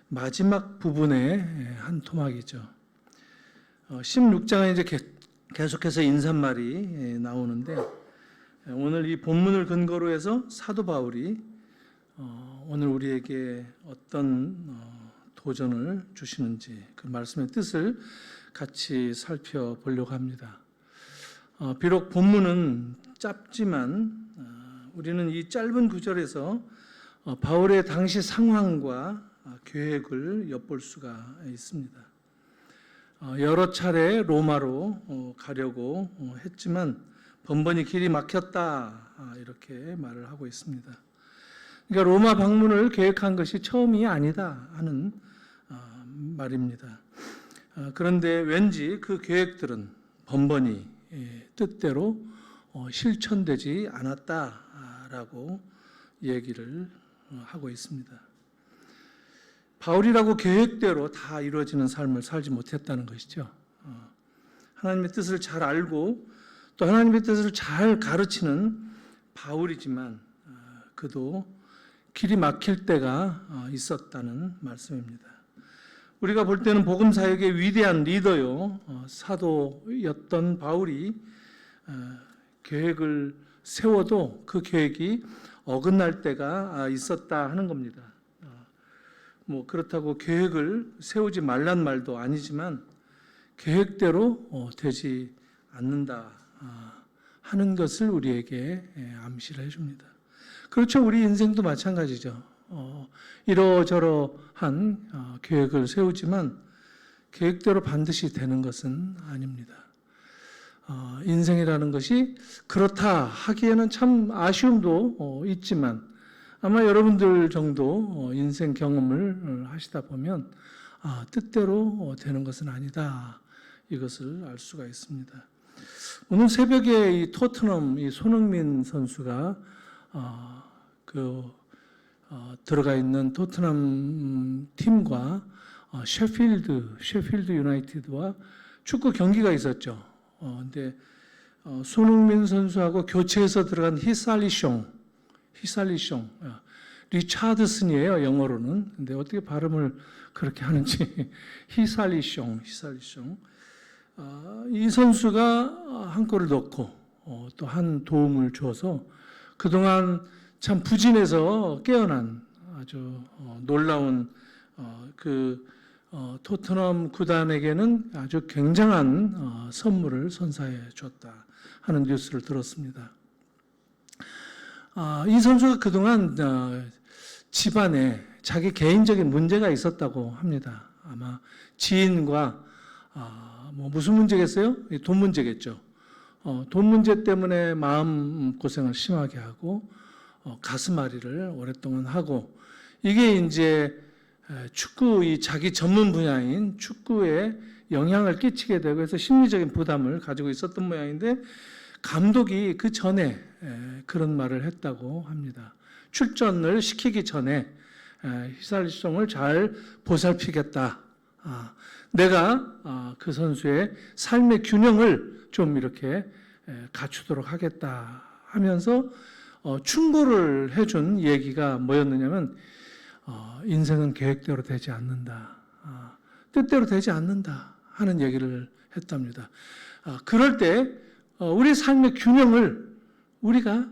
마지막 부분의 한 토막이죠. 16장에 이제 계속해서 인사말이 나오는데, 오늘 이 본문을 근거로 해서 사도 바울이 오늘 우리에게 어떤 도전을 주시는지 그 말씀의 뜻을 같이 살펴보려고 합니다. 비록 본문은 짧지만 우리는 이 짧은 구절에서 바울의 당시 상황과 계획을 엿볼 수가 있습니다. 여러 차례 로마로 가려고 했지만 번번이 길이 막혔다, 이렇게 말을 하고 있습니다. 그러니까 로마 방문을 계획한 것이 처음이 아니다 하는 말입니다. 그런데 왠지 그 계획들은 번번이 뜻대로 실천되지 않았다라고 얘기를 하고 있습니다. 바울이라고 계획대로 다 이루어지는 삶을 살지 못했다는 것이죠. 하나님의 뜻을 잘 알고 또 하나님의 뜻을 잘 가르치는 바울이지만 그도 길이 막힐 때가 있었다는 말씀입니다. 우리가 볼 때는 복음 사역의 위대한 리더요, 사도였던 바울이 계획을 세워도 그 계획이 어긋날 때가 있었다 하는 겁니다. 그렇다고 계획을 세우지 말란 말도 아니지만 계획대로 되지 않는다 하는 것을 우리에게 암시를 해줍니다. 그렇죠. 우리 인생도 마찬가지죠. 이러저러한 계획을 세우지만 계획대로 반드시 되는 것은 아닙니다. 인생이라는 것이 그렇다 하기에는 참 아쉬움도 있지만 아마 여러분들 정도 인생 경험을 하시다 보면 뜻대로 되는 것은 아니다, 이것을 알 수가 있습니다. 오늘 새벽에 이 토트넘 이 손흥민 선수가 들어가 있는 토트넘 팀과 셰필드 유나이티드와 축구 경기가 있었죠. 근데 손흥민 선수하고 교체해서 들어간 히살리숑 리차드슨이에요, 영어로는. 근데 어떻게 발음을 그렇게 하는지 히살리숑 이 선수가 한 골을 넣고 또 한 도움을 줘서 그동안 참 부진해서 깨어난 아주 놀라운 토트넘 구단에게는 아주 굉장한 선물을 선사해 줬다 하는 뉴스를 들었습니다. 이 선수가 그동안 집안에 자기 개인적인 문제가 있었다고 합니다. 아마 지인과 무슨 문제겠어요? 돈 문제겠죠. 돈 문제 때문에 마음 고생을 심하게 하고 가슴앓이를 오랫동안 하고, 이게 이제 축구 이 자기 전문 분야인 축구에 영향을 끼치게 되고 해서 심리적인 부담을 가지고 있었던 모양인데, 감독이 그 전에 그런 말을 했다고 합니다. 출전을 시키기 전에 히살리숑을 잘 보살피겠다. 내가 그 선수의 삶의 균형을 좀 이렇게 갖추도록 하겠다 하면서 충고를 해준 얘기가 뭐였느냐면, 인생은 계획대로 되지 않는다, 뜻대로 되지 않는다 하는 얘기를 했답니다. 그럴 때 우리 삶의 균형을 우리가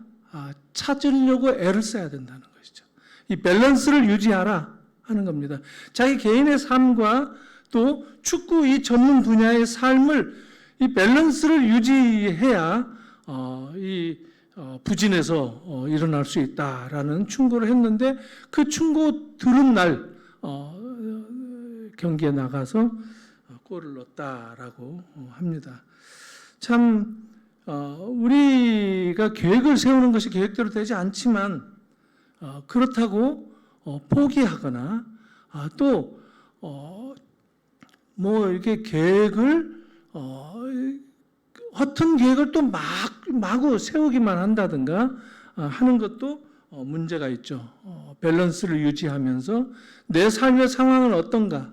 찾으려고 애를 써야 된다는 것이죠. 이 밸런스를 유지하라 하는 겁니다. 자기 개인의 삶과 또 축구 이 전문 분야의 삶을 이 밸런스를 유지해야 부진해서 일어날 수 있다라는 충고를 했는데, 그 충고 들은 날 경기에 나가서 골을 넣었다라고 합니다. 참 우리가 계획을 세우는 것이 계획대로 되지 않지만 그렇다고 포기하거나 또 이렇게 계획을 허튼 계획을 또 마구 세우기만 한다든가 하는 것도 문제가 있죠. 밸런스를 유지하면서 내 삶의 상황은 어떤가,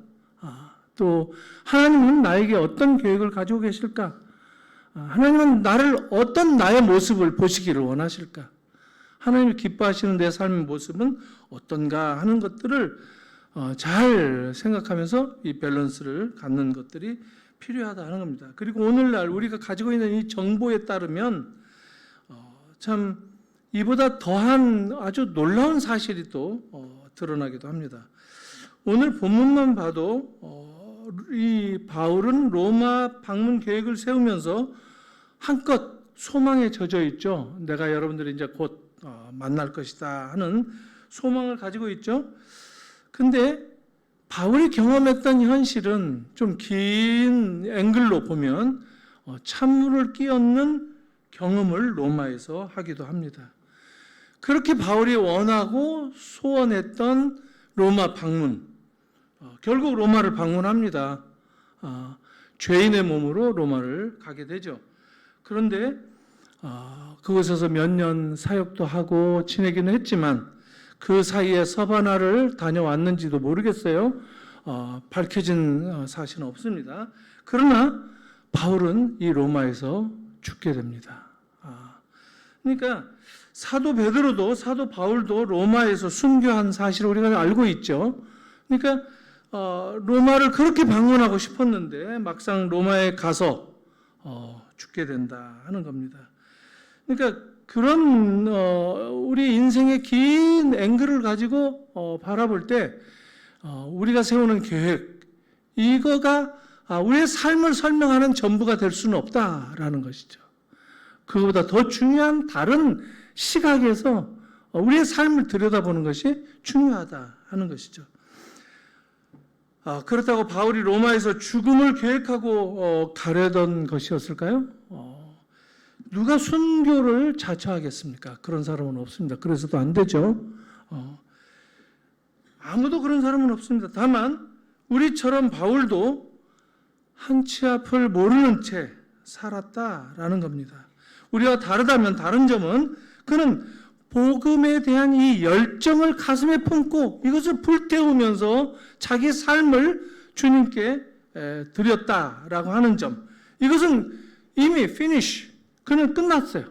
또 하나님은 나에게 어떤 계획을 가지고 계실까, 하나님은 어떤 나의 모습을 보시기를 원하실까, 하나님이 기뻐하시는 내 삶의 모습은 어떤가 하는 것들을 잘 생각하면서 이 밸런스를 갖는 것들이 필요하다 하는 겁니다. 그리고 오늘날 우리가 가지고 있는 이 정보에 따르면 참 이보다 더한 아주 놀라운 사실이 또 드러나기도 합니다. 오늘 본문만 봐도 이 바울은 로마 방문 계획을 세우면서 한껏 소망에 젖어 있죠. 내가 여러분들이 이제 곧 만날 것이다 하는 소망을 가지고 있죠. 근데 바울이 경험했던 현실은 좀 긴 앵글로 보면 찬물을 끼얹는 경험을 로마에서 하기도 합니다. 그렇게 바울이 원하고 소원했던 로마 방문, 결국 로마를 방문합니다. 죄인의 몸으로 로마를 가게 되죠. 그런데 그곳에서 몇 년 사역도 하고 지내기는 했지만 그 사이에 서바나를 다녀왔는지도 모르겠어요. 밝혀진 사실은 없습니다. 그러나 바울은 이 로마에서 죽게 됩니다. 그러니까 사도 베드로도 사도 바울도 로마에서 순교한 사실을 우리가 알고 있죠. 그러니까 로마를 그렇게 방문하고 싶었는데 막상 로마에 가서 죽게 된다 하는 겁니다. 그러니까 그런 우리 인생의 긴 앵글을 가지고 바라볼 때 우리가 세우는 계획, 이거가 우리의 삶을 설명하는 전부가 될 수는 없다라는 것이죠. 그거보다 더 중요한 다른 시각에서 우리의 삶을 들여다보는 것이 중요하다 하는 것이죠. 그렇다고 바울이 로마에서 죽음을 계획하고 가려던 것이었을까요? 누가 순교를 자처하겠습니까? 그런 사람은 없습니다. 그래서도 안 되죠. 아무도 그런 사람은 없습니다. 다만 우리처럼 바울도 한치 앞을 모르는 채 살았다라는 겁니다. 우리와 다르다면 다른 점은 그는 복음에 대한 이 열정을 가슴에 품고 이것을 불태우면서 자기 삶을 주님께 드렸다라고 하는 점. 이것은 이미 finish. 그는 끝났어요.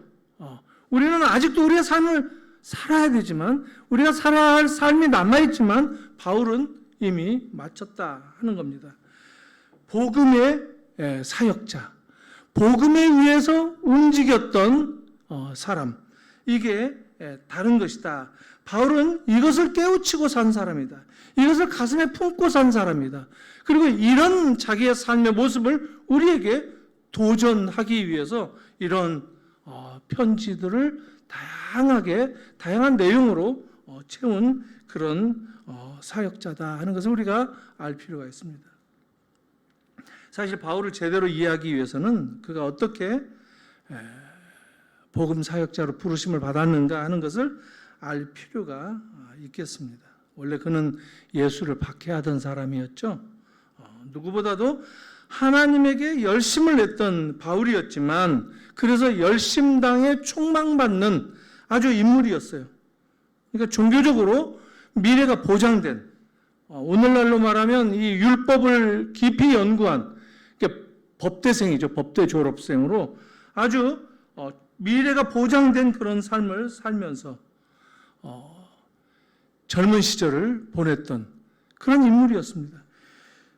우리는 아직도 우리의 삶을 살아야 되지만 우리가 살아야 할 삶이 남아있지만 바울은 이미 마쳤다 하는 겁니다. 복음의 사역자, 복음에 의해서 움직였던 사람, 이게 다른 것이다. 바울은 이것을 깨우치고 산 사람이다. 이것을 가슴에 품고 산 사람이다. 그리고 이런 자기의 삶의 모습을 우리에게 도전하기 위해서 이런 편지들을 다양한 내용으로 채운 그런 사역자다 하는 것을 우리가 알 필요가 있습니다. 사실 바울을 제대로 이해하기 위해서는 그가 어떻게 복음 사역자로 부르심을 받았는가 하는 것을 알 필요가 있겠습니다. 원래 그는 예수를 박해하던 사람이었죠. 누구보다도 하나님에게 열심을 냈던 바울이었지만 그래서 열심당에 총망받는 아주 인물이었어요. 그러니까 종교적으로 미래가 보장된, 오늘날로 말하면 이 율법을 깊이 연구한 법대생이죠. 법대 졸업생으로 아주 미래가 보장된 그런 삶을 살면서 젊은 시절을 보냈던 그런 인물이었습니다.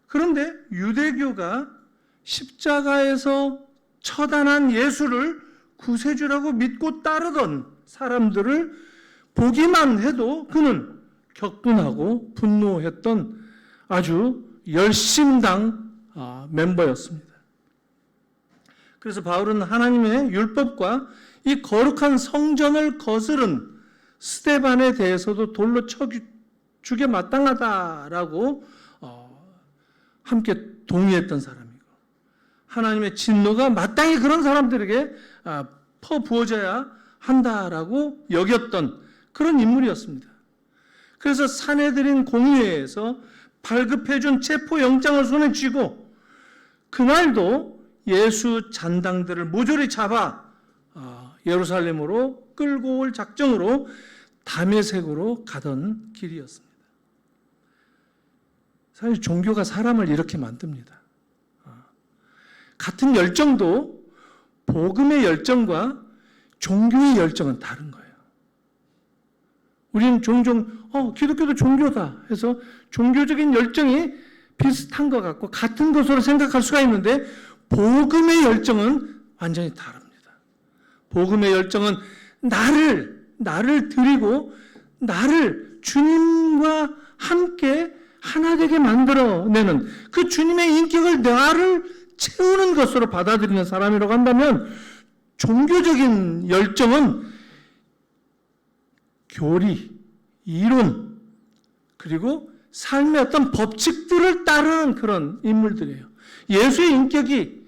그런데 유대교가 십자가에서 처단한 예수를 구세주라고 믿고 따르던 사람들을 보기만 해도 그는 격분하고 분노했던 아주 열심당 멤버였습니다. 그래서 바울은 하나님의 율법과 이 거룩한 성전을 거스른 스데반에 대해서도 돌로 쳐 죽여 마땅하다라고 함께 동의했던 사람이고 하나님의 진노가 마땅히 그런 사람들에게 퍼부어져야 한다라고 여겼던 그런 인물이었습니다. 그래서 사내들인 공의회에서 발급해준 체포영장을 손에 쥐고 그날도 예수 잔당들을 모조리 잡아 예루살렘으로 끌고 올 작정으로 다메섹으로 가던 길이었습니다. 사실 종교가 사람을 이렇게 만듭니다. 같은 열정도 복음의 열정과 종교의 열정은 다른 거예요. 우리는 종종 기독교도 종교다 해서 종교적인 열정이 비슷한 것 같고 같은 것으로 생각할 수가 있는데 복음의 열정은 완전히 다릅니다. 복음의 열정은 나를 드리고 나를 주님과 함께 하나 되게 만들어내는 그 주님의 인격을 나를 채우는 것으로 받아들이는 사람이라고 한다면 종교적인 열정은 교리, 이론, 그리고 삶의 어떤 법칙들을 따르는 그런 인물들이에요. 예수의 인격이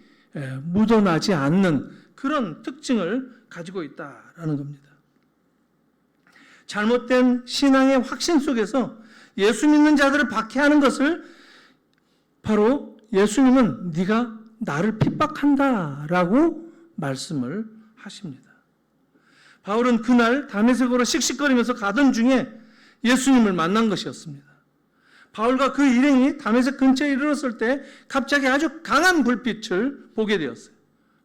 묻어나지 않는 그런 특징을 가지고 있다라는 겁니다. 잘못된 신앙의 확신 속에서 예수 믿는 자들을 박해하는 것을 바로 예수님은 네가 나를 핍박한다라고 말씀을 하십니다. 바울은 그날 다메섹으로 씩씩거리면서 가던 중에 예수님을 만난 것이었습니다. 바울과 그 일행이 다메섹 근처에 이르렀을 때 갑자기 아주 강한 불빛을 보게 되었어요.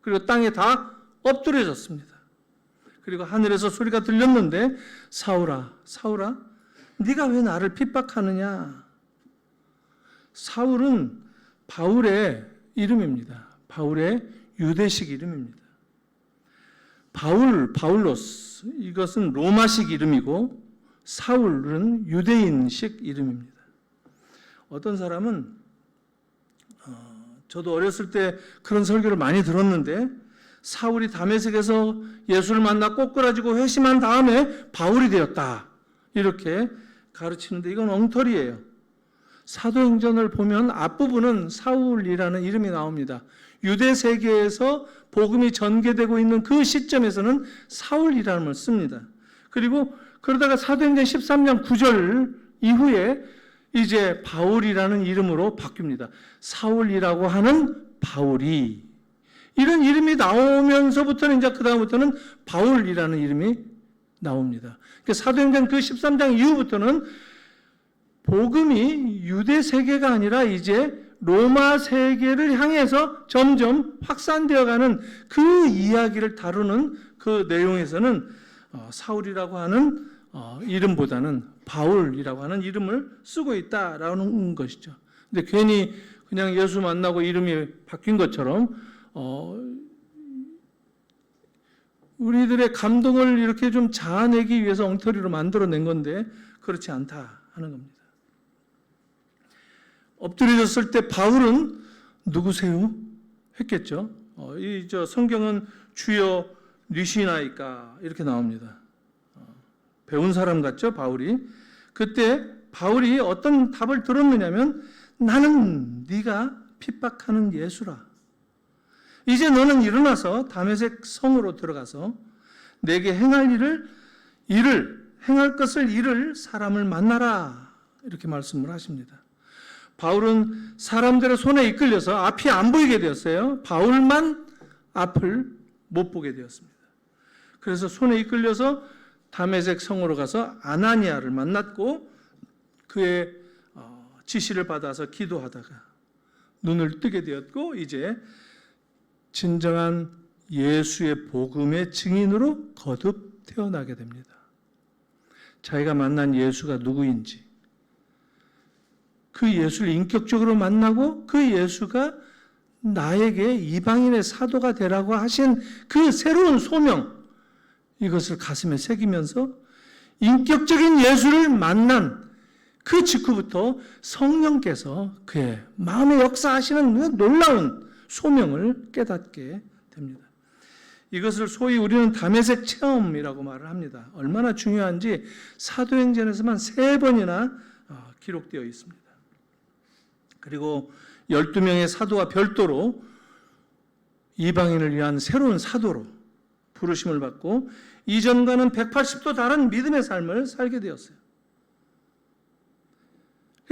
그리고 땅에 다 엎드려졌습니다. 그리고 하늘에서 소리가 들렸는데 사울아, 사울아, 네가 왜 나를 핍박하느냐? 사울은 바울의 이름입니다. 바울의 유대식 이름입니다. 바울로스, 이것은 로마식 이름이고 사울은 유대인식 이름입니다. 어떤 사람은 저도 어렸을 때 그런 설교를 많이 들었는데 사울이 다메섹에서 예수를 만나 꼬꾸라지고 회심한 다음에 바울이 되었다 이렇게 가르치는데 이건 엉터리예요. 사도행전을 보면 앞부분은 사울이라는 이름이 나옵니다. 유대 세계에서 복음이 전개되고 있는 그 시점에서는 사울이라는 걸 씁니다. 그리고 그러다가 사도행전 13장 9절 이후에 이제 바울이라는 이름으로 바뀝니다. 사울이라고 하는 바울이, 이런 이름이 나오면서부터는 이제 그 다음부터는 바울이라는 이름이 나옵니다. 그러니까 사도행전 그 13장 이후부터는 복음이 유대 세계가 아니라 이제 로마 세계를 향해서 점점 확산되어가는 그 이야기를 다루는 그 내용에서는 사울이라고 하는 이름보다는 바울이라고 하는 이름을 쓰고 있다라는 것이죠. 근데 괜히 그냥 예수 만나고 이름이 바뀐 것처럼 우리들의 감동을 이렇게 좀 자아내기 위해서 엉터리로 만들어낸 건데 그렇지 않다 하는 겁니다. 엎드려졌을 때 바울은 누구세요? 했겠죠. 성경은 주여 뉘시나이까 이렇게 나옵니다. 배운 사람 같죠, 바울이. 그때 바울이 어떤 답을 들었느냐면 나는 네가 핍박하는 예수라. 이제 너는 일어나서 다메섹 성으로 들어가서 내게 행할 것을 사람을 만나라. 이렇게 말씀을 하십니다. 바울은 사람들의 손에 이끌려서 앞이 안 보이게 되었어요. 바울만 앞을 못 보게 되었습니다. 그래서 손에 이끌려서 다메섹 성으로 가서 아나니아를 만났고 그의 지시를 받아서 기도하다가 눈을 뜨게 되었고 이제 진정한 예수의 복음의 증인으로 거듭 태어나게 됩니다. 자기가 만난 예수가 누구인지, 그 예수를 인격적으로 만나고 그 예수가 나에게 이방인의 사도가 되라고 하신 그 새로운 소명, 이것을 가슴에 새기면서 인격적인 예수를 만난 그 직후부터 성령께서 그의 마음에 역사하시는 놀라운 소명을 깨닫게 됩니다. 이것을 소위 우리는 다메섹 체험이라고 말을 합니다. 얼마나 중요한지 사도행전에서만 3번이나 기록되어 있습니다. 그리고 12명의 사도와 별도로 이방인을 위한 새로운 사도로 부르심을 받고 이전과는 180도 다른 믿음의 삶을 살게 되었어요.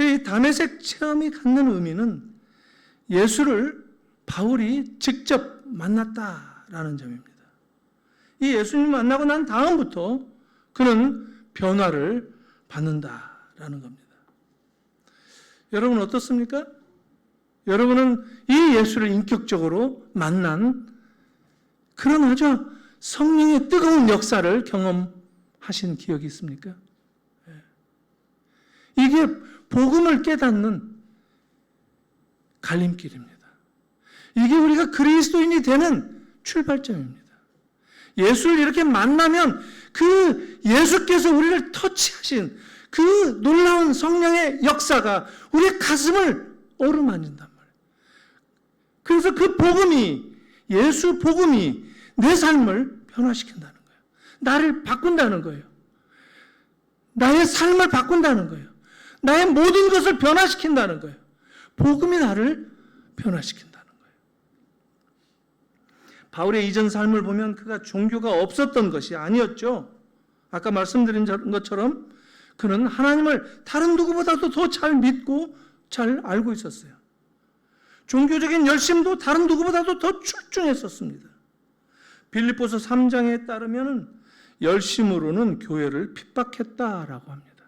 이 다메섹 체험이 갖는 의미는 예수를 바울이 직접 만났다라는 점입니다. 이 예수님을 만나고 난 다음부터 그는 변화를 받는다라는 겁니다. 여러분 어떻습니까? 여러분은 이 예수를 인격적으로 만난 그런 아주 성령의 뜨거운 역사를 경험하신 기억이 있습니까? 이게 복음을 깨닫는 갈림길입니다. 이게 우리가 그리스도인이 되는 출발점입니다. 예수를 이렇게 만나면 그 예수께서 우리를 터치하신 그 놀라운 성령의 역사가 우리의 가슴을 어루만진단 말이에요. 그래서 그 복음이, 예수 복음이 내 삶을 변화시킨다는 거예요. 나를 바꾼다는 거예요. 나의 삶을 바꾼다는 거예요. 나의 모든 것을 변화시킨다는 거예요. 복음이 나를 변화시킨다는 거예요. 바울의 이전 삶을 보면 그가 종교가 없었던 것이 아니었죠. 아까 말씀드린 것처럼 그는 하나님을 다른 누구보다도 더 잘 믿고 잘 알고 있었어요. 종교적인 열심도 다른 누구보다도 더 출중했었습니다. 빌립보서 3장에 따르면 열심으로는 교회를 핍박했다라고 합니다.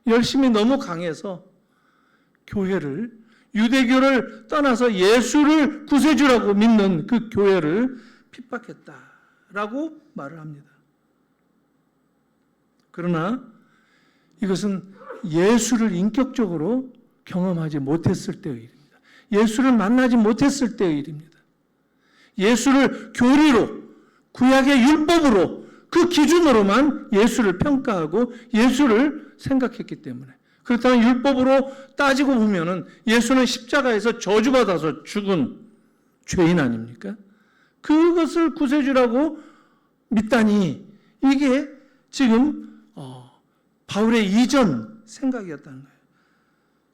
열심이 너무 강해서 교회를, 유대교를 떠나서 예수를 구세주라고 믿는 그 교회를 핍박했다라고 말을 합니다. 그러나 이것은 예수를 인격적으로 경험하지 못했을 때의 일입니다. 예수를 만나지 못했을 때의 일입니다. 예수를 교리로, 구약의 율법으로, 그 기준으로만 예수를 평가하고 예수를 생각했기 때문에. 그렇다면 율법으로 따지고 보면은 예수는 십자가에서 저주받아서 죽은 죄인 아닙니까? 그것을 구세주라고 믿다니 이게 지금 바울의 이전 생각이었다는 거예요.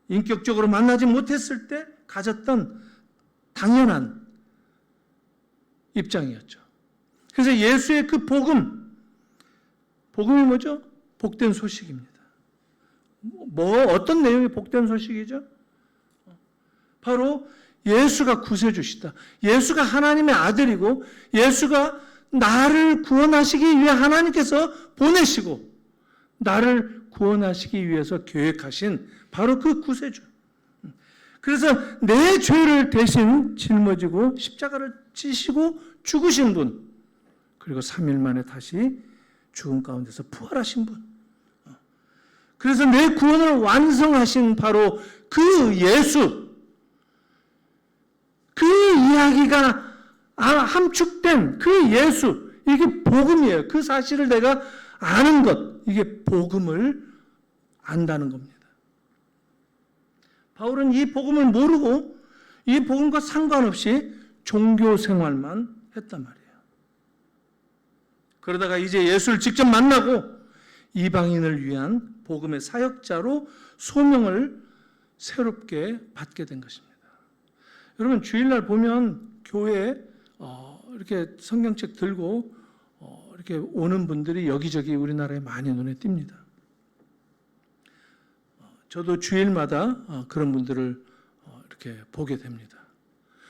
인격적으로 만나지 못했을 때 가졌던 당연한 입장이었죠. 그래서 예수의 그 복음이 뭐죠? 복된 소식입니다. 어떤 내용이 복된 소식이죠? 바로 예수가 구세주시다. 예수가 하나님의 아들이고 예수가 나를 구원하시기 위해 하나님께서 보내시고 나를 구원하시기 위해서 계획하신 바로 그 구세주. 그래서 내 죄를 대신 짊어지고 십자가를 지시고 죽으신 분, 그리고 3일 만에 다시 죽음 가운데서 부활하신 분. 그래서 내 구원을 완성하신 바로 그 예수, 그 이야기가 함축된 그 예수, 이게 복음이에요. 그 사실을 내가 아는 것, 이게 복음을 안다는 겁니다. 바울은 이 복음을 모르고 이 복음과 상관없이 종교 생활만 했단 말이에요. 그러다가 이제 예수를 직접 만나고 이방인을 위한 복음의 사역자로 소명을 새롭게 받게 된 것입니다. 여러분 주일날 보면 교회에 이렇게 성경책 들고 이렇게 오는 분들이 여기저기 우리나라에 많이 눈에 띕니다. 저도 주일마다 그런 분들을 이렇게 보게 됩니다.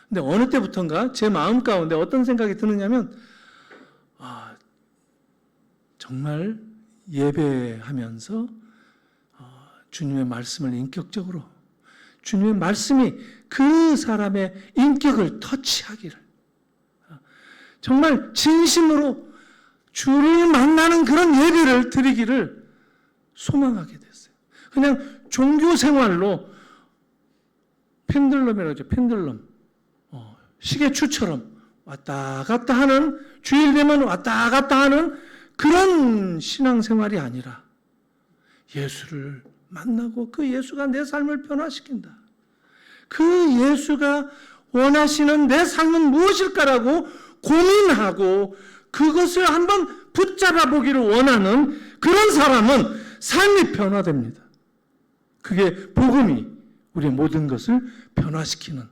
근데 어느 때부턴가 제 마음 가운데 어떤 생각이 드느냐면 정말 예배하면서 주님의 말씀을 인격적으로 주님의 말씀이 그 사람의 인격을 터치하기를 정말 진심으로 주를 만나는 그런 예배를 드리기를 소망하게 됐어요. 그냥 종교 생활로 펜들럼이라고 하죠. 펜들럼. 시계추처럼 왔다 갔다 하는, 주일 되면 왔다 갔다 하는 그런 신앙생활이 아니라 예수를 만나고 그 예수가 내 삶을 변화시킨다. 그 예수가 원하시는 내 삶은 무엇일까라고 고민하고 그것을 한번 붙잡아 보기를 원하는 그런 사람은 삶이 변화됩니다. 그게 복음이 우리의 모든 것을 변화시키는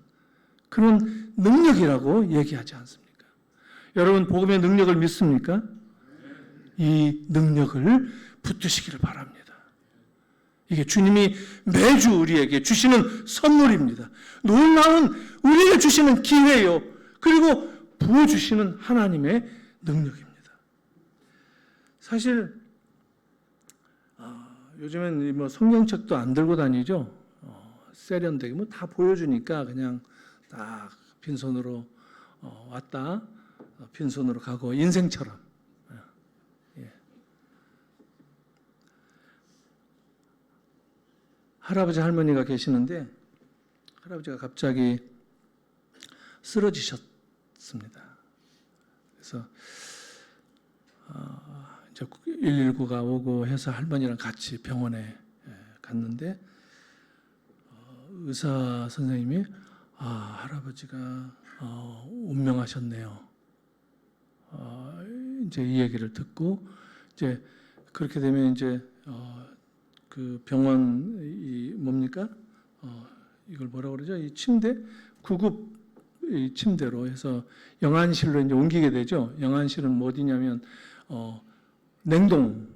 그런 능력이라고 얘기하지 않습니까? 여러분 복음의 능력을 믿습니까? 이 능력을 붙드시기를 바랍니다. 이게 주님이 매주 우리에게 주시는 선물입니다. 놀라운 우리에게 주시는 기회요. 그리고 부어주시는 하나님의 능력입니다. 사실 요즘엔 뭐 성경책도 안 들고 다니죠. 세련되게 뭐 다 보여주니까 그냥 딱 빈손으로 왔다 빈손으로 가고 인생처럼. 예. 할아버지 할머니가 계시는데 할아버지가 갑자기 쓰러지셨습니다. 그래서 이제 119가 오고 해서 할머니랑 같이 병원에 갔는데 의사 선생님이 할아버지가 운명하셨네요. 이제 이 얘기를 듣고 이제 그렇게 되면 이제 그 병원 이 뭡니까? 이걸 뭐라고 그러죠? 이 침대 구급 이 침대로 해서 영안실로 이제 옮기게 되죠. 영안실은 뭐 어디냐면 냉동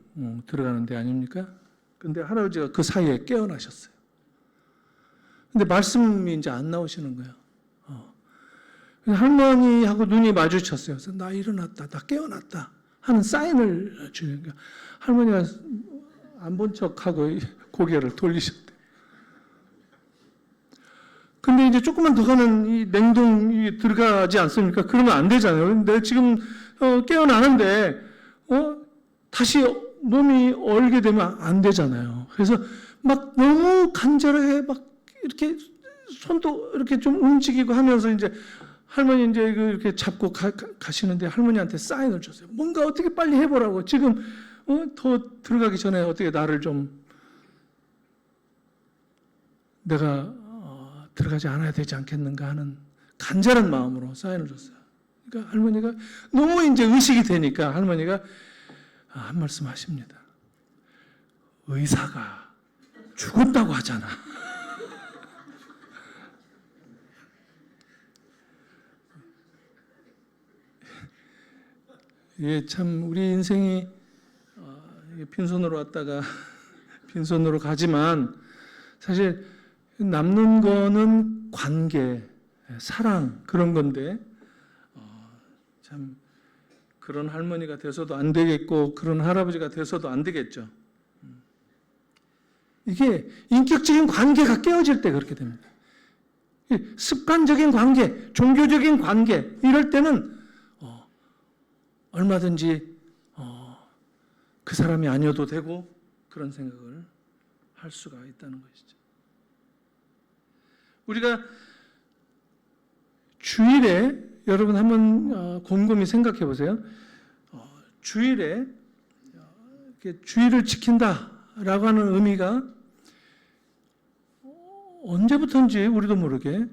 들어가는 데 아닙니까? 근데 할아버지가 그 사이에 깨어나셨어요. 근데 말씀이 이제 안 나오시는 거예요. 할머니하고 눈이 마주쳤어요. 그래서 나 일어났다, 나 깨어났다 하는 사인을 주는 거예요. 할머니가 안 본 척하고 고개를 돌리셨대요. 근데 이제 조금만 더 가면 이 냉동이 들어가지 않습니까? 그러면 안 되잖아요. 근데 지금 깨어나는데 다시 몸이 얼게 되면 안 되잖아요. 그래서 막 너무 간절하게 막 이렇게 손도 이렇게 좀 움직이고 하면서 이제 할머니 이제 이렇게 잡고 가시는데 할머니한테 사인을 줬어요. 뭔가 어떻게 빨리 해보라고. 지금 더 들어가기 전에 어떻게 나를 좀 내가 들어가지 않아야 되지 않겠는가 하는 간절한 마음으로 사인을 줬어요. 그러니까 할머니가 너무 이제 의식이 되니까 할머니가 한 말씀 하십니다. 의사가 죽었다고 하잖아. 예, 참 우리 인생이 빈손으로 왔다가 빈손으로 가지만 사실 남는 거는 관계, 사랑 그런 건데 참 그런 할머니가 돼서도 안 되겠고 그런 할아버지가 돼서도 안 되겠죠. 이게 인격적인 관계가 깨어질 때 그렇게 됩니다. 습관적인 관계, 종교적인 관계 이럴 때는 얼마든지 그 사람이 아니어도 되고 그런 생각을 할 수가 있다는 것이죠. 우리가 주일에 여러분 한번 곰곰이 생각해 보세요. 주일에 주일을 지킨다라고 하는 의미가 언제부터인지 우리도 모르게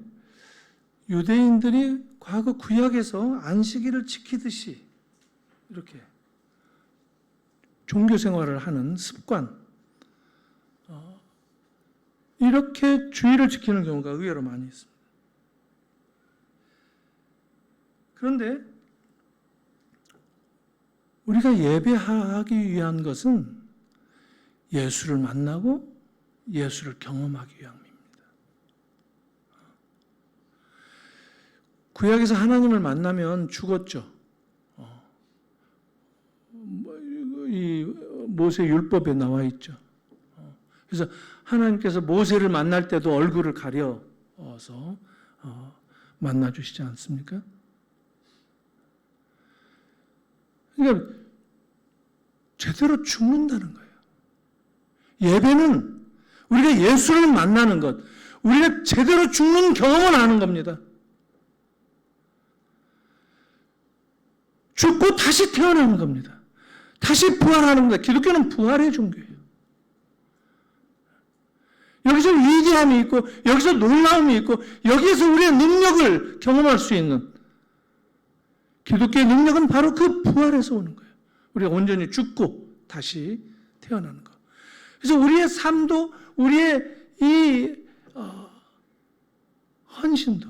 유대인들이 과거 구약에서 안식일을 지키듯이 이렇게 종교 생활을 하는 습관, 이렇게 주일을 지키는 경우가 의외로 많이 있습니다. 그런데 우리가 예배하기 위한 것은 예수를 만나고 예수를 경험하기 위함입니다. 구약에서 하나님을 만나면 죽었죠. 이 모세 율법에 나와 있죠. 그래서 하나님께서 모세를 만날 때도 얼굴을 가려서 만나 주시지 않습니까? 그러니까 제대로 죽는다는 거예요. 예배는 우리가 예수를 만나는 것, 우리가 제대로 죽는 경험을 하는 겁니다. 죽고 다시 태어나는 겁니다. 다시 부활하는 겁니다. 기독교는 부활의 종교예요. 여기서 위대함이 있고 여기서 놀라움이 있고 여기에서 우리의 능력을 경험할 수 있는 기독교의 능력은 바로 그 부활에서 오는 거예요. 우리가 온전히 죽고 다시 태어나는 것. 그래서 우리의 삶도 우리의 이 헌신도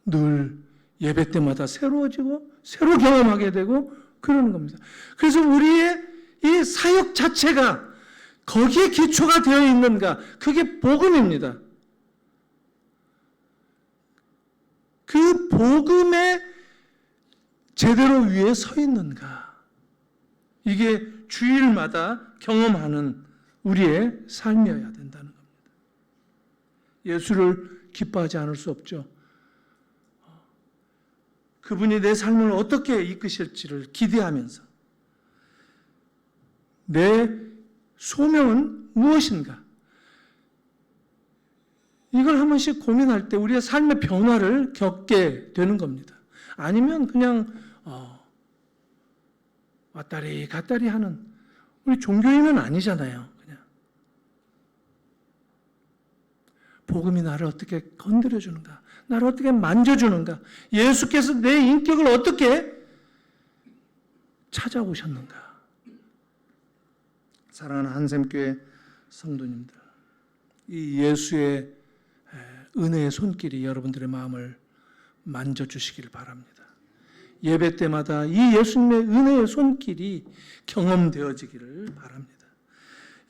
늘 예배 때마다 새로워지고 새로 경험하게 되고 그러는 겁니다. 그래서 우리의 이 사역 자체가 거기에 기초가 되어 있는가? 그게 복음입니다. 그 복음에 제대로 위에 서 있는가? 이게 주일마다 경험하는 우리의 삶이어야 된다는 겁니다. 예수를 기뻐하지 않을 수 없죠. 그분이 내 삶을 어떻게 이끄실지를 기대하면서 내 소명은 무엇인가? 이걸 한 번씩 고민할 때 우리의 삶의 변화를 겪게 되는 겁니다. 아니면 그냥 왔다리 갔다리 하는 우리 종교인은 아니잖아요. 그냥 복음이 나를 어떻게 건드려 주는가, 나를 어떻게 만져주는가, 예수께서 내 인격을 어떻게 찾아오셨는가. 사랑하는 한샘교회 성도님들, 이 예수의 은혜의 손길이 여러분들의 마음을 만져주시길 바랍니다. 예배 때마다 이 예수님의 은혜의 손길이 경험되어지기를 바랍니다.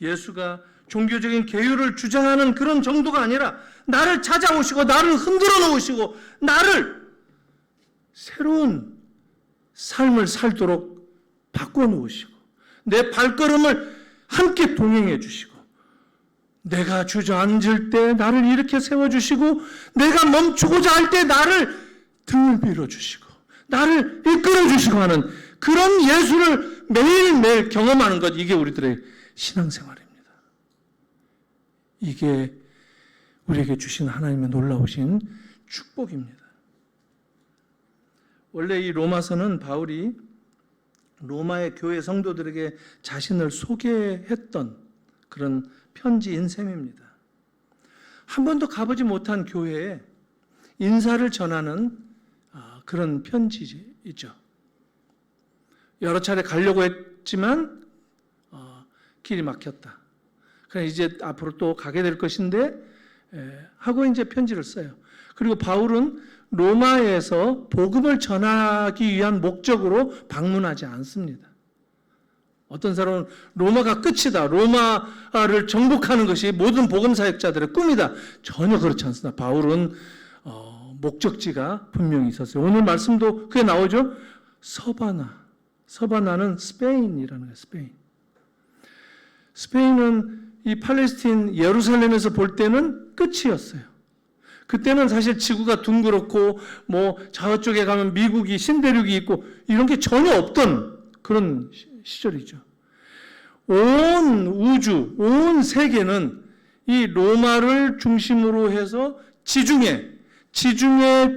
예수가 종교적인 계율을 주장하는 그런 정도가 아니라 나를 찾아오시고 나를 흔들어 놓으시고 나를 새로운 삶을 살도록 바꿔놓으시고 내 발걸음을 함께 동행해 주시고 내가 주저앉을 때 나를 이렇게 세워주시고 내가 멈추고자 할 때 나를 등을 밀어주시고 나를 이끌어주시고 하는 그런 예수를 매일매일 경험하는 것, 이게 우리들의 신앙생활입니다. 이게 우리에게 주신 하나님의 놀라우신 축복입니다. 원래 이 로마서는 바울이 로마의 교회 성도들에게 자신을 소개했던 그런 편지인 셈입니다. 한 번도 가보지 못한 교회에 인사를 전하는 그런 편지이죠. 여러 차례 가려고 했지만 길이 막혔다. 그래서 이제 앞으로 또 가게 될 것인데 하고 이제 편지를 써요. 그리고 바울은 로마에서 복음을 전하기 위한 목적으로 방문하지 않습니다. 어떤 사람은 로마가 끝이다, 로마를 정복하는 것이 모든 복음 사역자들의 꿈이다. 전혀 그렇지 않습니다. 바울은 목적지가 분명히 있었어요. 오늘 말씀도 그게 나오죠. 서바나는 스페인이라는 거예요. 스페인은 이 팔레스틴 예루살렘에서 볼 때는 끝이었어요. 그때는 사실 지구가 둥그렇고 뭐 저쪽에 가면 미국이 신대륙이 있고 이런 게 전혀 없던 그런 시절이죠. 온 우주, 온 세계는 이 로마를 중심으로 해서 지중해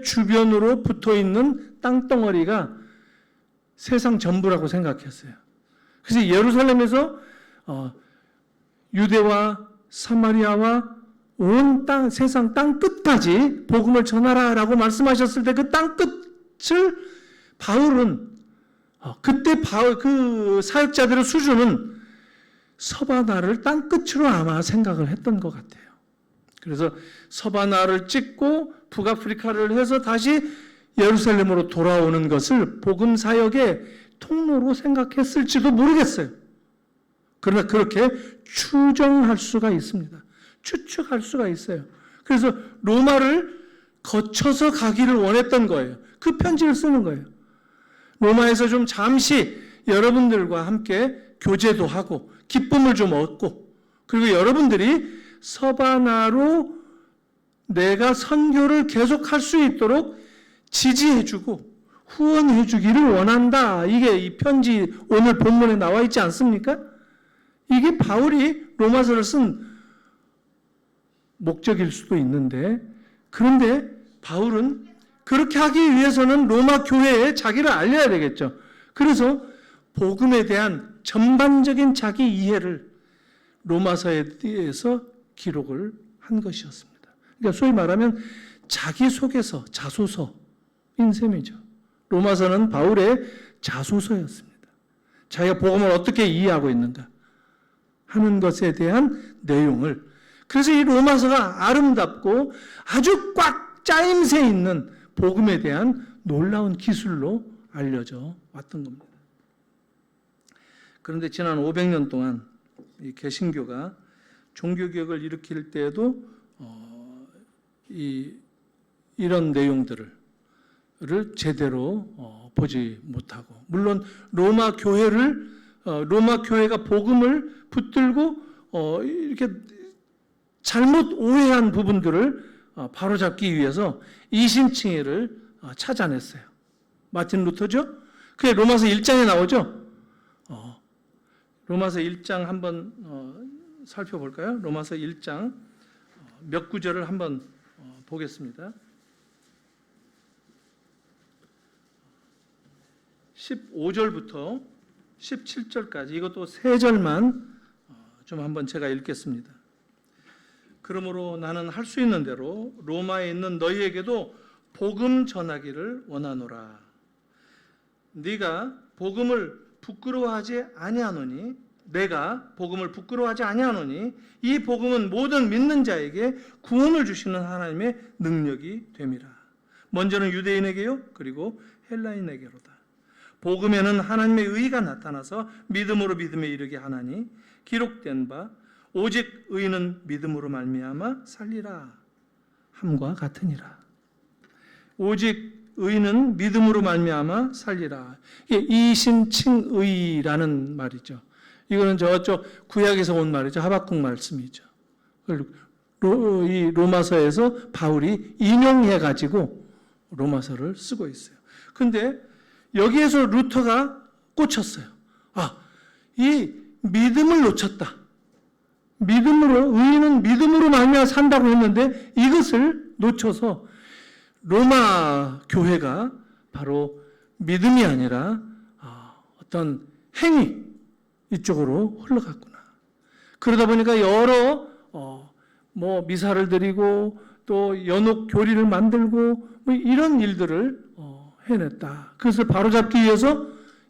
주변으로 붙어 있는 땅덩어리가 세상 전부라고 생각했어요. 그래서 예루살렘에서 유대와 사마리아와 온 땅, 세상 땅 끝까지 복음을 전하라라고 말씀하셨을 때 그 땅 끝을 바울은 그때 그 사역자들의 수준은 서바나를 땅 끝으로 아마 생각을 했던 것 같아요. 그래서 서바나를 찍고 북아프리카를 해서 다시 예루살렘으로 돌아오는 것을 복음 사역의 통로로 생각했을지도 모르겠어요. 그러나 그렇게 추정할 수가 있습니다. 추측할 수가 있어요. 그래서 로마를 거쳐서 가기를 원했던 거예요. 그 편지를 쓰는 거예요. 로마에서 좀 잠시 여러분들과 함께 교제도 하고 기쁨을 좀 얻고 그리고 여러분들이 서바나로 내가 선교를 계속할 수 있도록 지지해주고 후원해주기를 원한다. 이게 이 편지 오늘 본문에 나와 있지 않습니까? 이게 바울이 로마서를 쓴 목적일 수도 있는데 그런데 바울은 그렇게 하기 위해서는 로마 교회에 자기를 알려야 되겠죠. 그래서 복음에 대한 전반적인 자기 이해를 로마서에 대해서 기록을 한 것이었습니다. 그러니까 소위 말하면 자기소개서, 자소서인 셈이죠. 로마서는 바울의 자소서였습니다. 자기가 복음을 어떻게 이해하고 있는가 하는 것에 대한 내용을, 그래서 이 로마서가 아름답고 아주 꽉 짜임새 있는 복음에 대한 놀라운 기술로 알려져 왔던 겁니다. 그런데 지난 500년 동안 이 개신교가 종교개혁을 일으킬 때에도 이런 내용들을 제대로 보지 못하고, 물론 로마 교회가 복음을 붙들고 이렇게 잘못 오해한 부분들을 바로잡기 위해서 이신칭의를 찾아냈어요. 마틴 루터죠? 그게 로마서 1장에 나오죠? 로마서 1장 한번 살펴볼까요? 로마서 1장 몇 구절을 한번 보겠습니다. 15절부터 17절까지 이것도 세 절만 좀 한번 제가 읽겠습니다. 그러므로 나는 할 수 있는 대로 로마에 있는 너희에게도 복음 전하기를 원하노라. 네가 복음을 부끄러워하지 아니하노니 내가 복음을 부끄러워하지 아니하노니 이 복음은 모든 믿는 자에게 구원을 주시는 하나님의 능력이 됨이라. 먼저는 유대인에게요 그리고 헬라인에게로다. 복음에는 하나님의 의가 나타나서 믿음으로 믿음에 이르게 하나니 기록된 바 오직 의인은 믿음으로 말미암아 살리라 함과 같으니라. 오직 의인은 믿음으로 말미암아 살리라. 이게 이신칭의라는 말이죠. 이거는 저쪽 구약에서 온 말이죠. 하박국 말씀이죠. 이 로마서에서 바울이 인용해 가지고 로마서를 쓰고 있어요. 근데 여기에서 루터가 꽂혔어요. 이 믿음을 놓쳤다. 의인은 믿음으로 말미암아 산다고 했는데 이것을 놓쳐서 로마 교회가 바로 믿음이 아니라 어떤 행위 이쪽으로 흘러갔구나. 그러다 보니까 여러 미사를 드리고 또 연옥 교리를 만들고 이런 일들을 해냈다. 그것을 바로잡기 위해서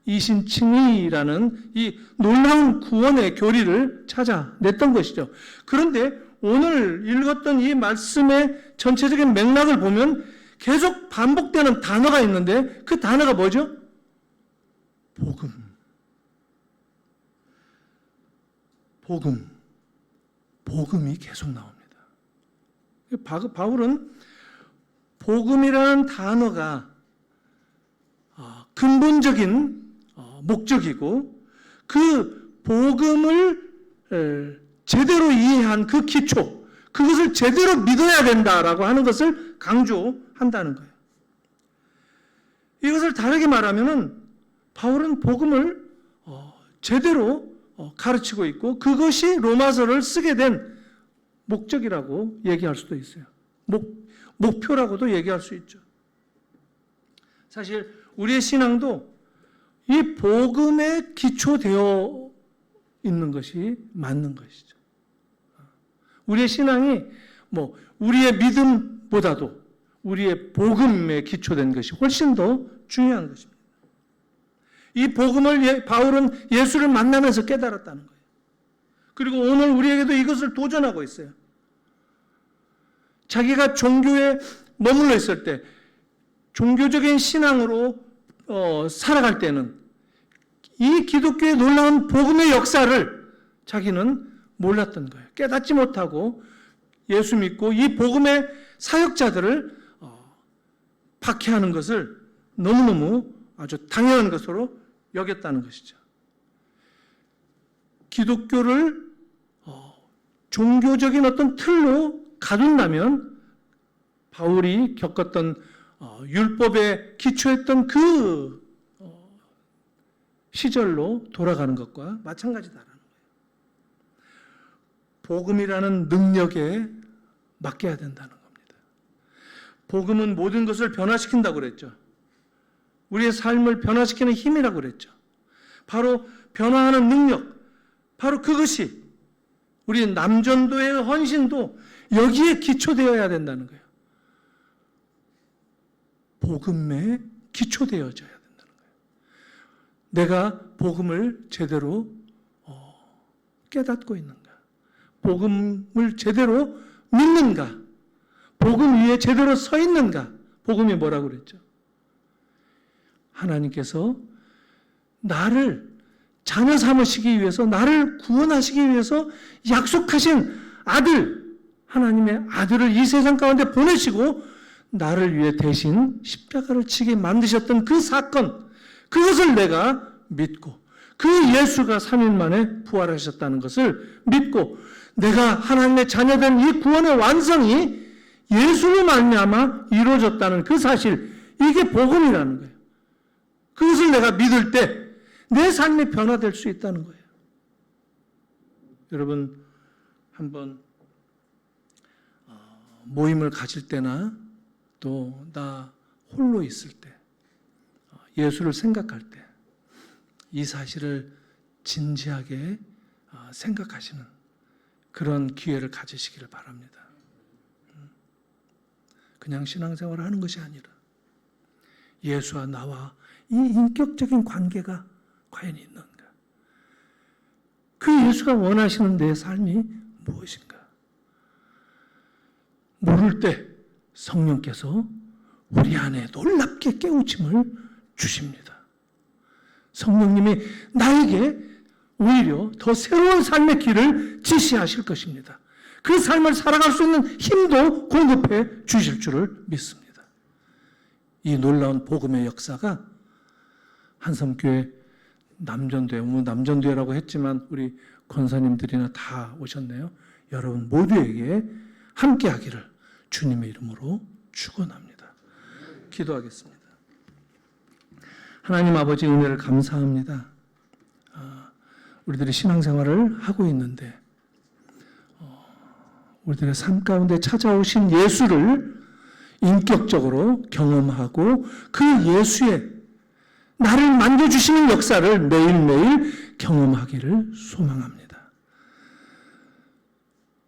이신칭의라는 이 놀라운 구원의 교리를 찾아냈던 것이죠. 그런데 오늘 읽었던 이 말씀의 전체적인 맥락을 보면 계속 반복되는 단어가 있는데 그 단어가 뭐죠? 복음. 복음이 계속 나옵니다. 바울은 복음이라는 단어가 근본적인 목적이고 그 복음을 제대로 이해한 그 기초, 그것을 제대로 믿어야 된다라고 하는 것을 강조한다는 거예요. 이것을 다르게 말하면은 바울은 복음을 제대로 가르치고 있고 그것이 로마서를 쓰게 된 목적이라고 얘기할 수도 있어요. 목표라고도 얘기할 수 있죠. 사실 우리의 신앙도 이 복음에 기초되어 있는 것이 맞는 것이죠. 우리의 신앙이 우리의 믿음보다도 우리의 복음에 기초된 것이 훨씬 더 중요한 것입니다. 이 복음을 바울은 예수를 만나면서 깨달았다는 거예요. 그리고 오늘 우리에게도 이것을 도전하고 있어요. 자기가 종교에 머물러 있을 때 종교적인 신앙으로 살아갈 때는 이 기독교의 놀라운 복음의 역사를 자기는 몰랐던 거예요. 깨닫지 못하고 예수 믿고 이 복음의 사역자들을 박해하는 것을 너무너무 아주 당연한 것으로 여겼다는 것이죠. 기독교를 종교적인 어떤 틀로 가둔다면 바울이 겪었던 율법에 기초했던 그 시절로 돌아가는 것과 마찬가지다라는 거예요. 복음이라는 능력에 맡겨야 된다는 겁니다. 복음은 모든 것을 변화시킨다고 그랬죠. 우리의 삶을 변화시키는 힘이라고 그랬죠. 바로 변화하는 능력, 바로 그것이 우리 남전도의 헌신도 여기에 기초되어야 된다는 거예요. 복음에 기초되어져야 된다는 거예요. 내가 복음을 제대로 깨닫고 있는가? 복음을 제대로 믿는가? 복음 위에 제대로 서 있는가? 복음이 뭐라고 그랬죠? 하나님께서 나를 자녀 삼으시기 위해서, 나를 구원하시기 위해서 약속하신 아들, 하나님의 아들을 이 세상 가운데 보내시고 나를 위해 대신 십자가를 지게 만드셨던 그 사건, 그것을 내가 믿고 그 예수가 3일 만에 부활하셨다는 것을 믿고 내가 하나님의 자녀된 이 구원의 완성이 예수로 말미암아 이루어졌다는 그 사실, 이게 복음이라는 거예요. 그것을 내가 믿을 때 내 삶이 변화될 수 있다는 거예요. 여러분, 한번 모임을 가질 때나 또 나 홀로 있을 때 예수를 생각할 때 이 사실을 진지하게 생각하시는 그런 기회를 가지시기를 바랍니다. 그냥 신앙생활을 하는 것이 아니라 예수와 나와 이 인격적인 관계가 과연 있는가? 그 예수가 원하시는 내 삶이 무엇인가? 모를 때 성령께서 우리 안에 놀랍게 깨우침을 주십니다. 성령님이 나에게 오히려 더 새로운 삶의 길을 지시하실 것입니다. 그 삶을 살아갈 수 있는 힘도 공급해 주실 줄을 믿습니다. 이 놀라운 복음의 역사가 한섬교회 남전도회, 남전도회라고 했지만 우리 권사님들이나 다 오셨네요. 여러분 모두에게 함께하기를 주님의 이름으로 축원합니다. 기도하겠습니다. 하나님 아버지 은혜를 감사합니다. 우리들이 신앙생활을 하고 있는데 우리들의 삶 가운데 찾아오신 예수를 인격적으로 경험하고 그 예수의 나를 만져주시는 역사를 매일매일 경험하기를 소망합니다.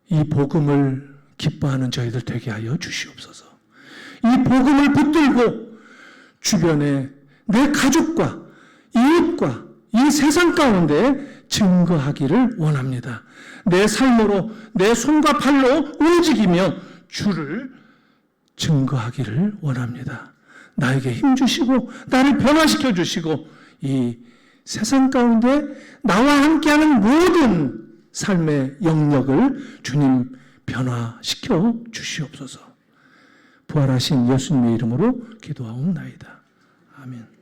이 복음을 기뻐하는 저희들 되게 하여 주시옵소서. 이 복음을 붙들고 주변에 내 가족과 이웃과 이 세상 가운데 증거하기를 원합니다. 내 삶으로 내 손과 팔로 움직이며 주를 증거하기를 원합니다. 나에게 힘 주시고 나를 변화시켜 주시고 이 세상 가운데 나와 함께하는 모든 삶의 영역을 주님 변화시켜 주시옵소서. 부활하신 예수님의 이름으로 기도하옵나이다. 아멘.